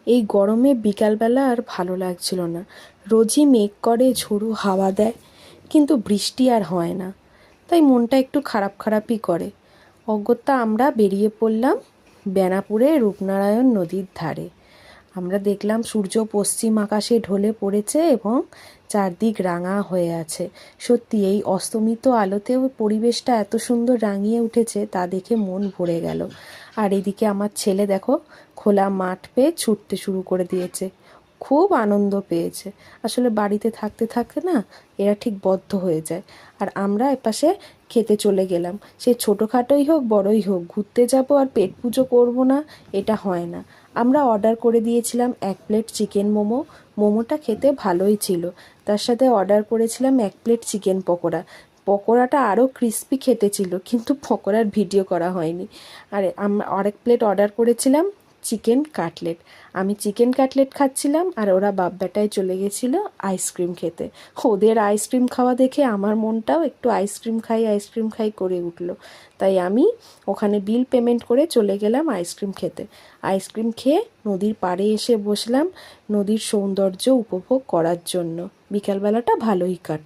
এই গরমে বিকালবেলা আর ভালো লাগছিল না। রোজই মেঘ করে, ঝোড়ো হাওয়া দেয়, কিন্তু বৃষ্টি আর হয় না। তাই মনটা একটু খারাপ খারাপই করে। অগত্যা আমরা বেরিয়ে পড়লাম বেনাপুরে রূপনারায়ণ নদীর ধারে। আমরা দেখলাম সূর্য পশ্চিম আকাশে ঢলে পড়েছে এবং চারদিক রাঙা হয়ে আছে। সত্যি এই অস্তমিত আলোতেও পরিবেশটা এত সুন্দর রাঙিয়ে উঠেছে, তা দেখে মন ভরে গেল। আর এদিকে আমার ছেলে দেখো খোলা মাঠ পেয়ে ছুটতে শুরু করে দিয়েছে, খুব আনন্দ পেয়েছে। আসলে বাড়িতে থাকতে থাকতে না এরা ঠিক বদ্ধ হয়ে যায়। আর আমরা এপাশে খেতে চলে গেলাম। সে ছোটোখাটোই হোক বড়ই হোক, ঘুরতে যাব আর পেট পুজো করব না, এটা হয় না। আমরা অর্ডার করে দিয়েছিলাম 1 প্লেট চিকেন মোমো। মোমোটা খেতে ভালোই ছিল। তার সাথে অর্ডার করেছিলাম 1 প্লেট চিকেন পকোড়া। পকোড়াটা আরও ক্রিস্পি খেতে ছিল, কিন্তু পকোড়ার ভিডিও করা হয়নি। আর আরেক প্লেট অর্ডার করেছিলাম চিকেন কাটলেট। আমি চিকেন কাটলেট খাচ্ছিলাম আর ওরা বাপ বেটায় চলে গেছিলো আইসক্রিম খেতে। ওদের আইসক্রিম খাওয়া দেখে আমার মনটাও একটু আইসক্রিম খাই করে উঠলো। তাই আমি ওখানে বিল পেমেন্ট করে চলে গেলাম আইসক্রিম খেতে। আইসক্রিম খেয়ে নদীর পাড়ে এসে বসলাম নদীর সৌন্দর্য উপভোগ করার জন্য। বিকালবেলাটা ভালোই কাটল।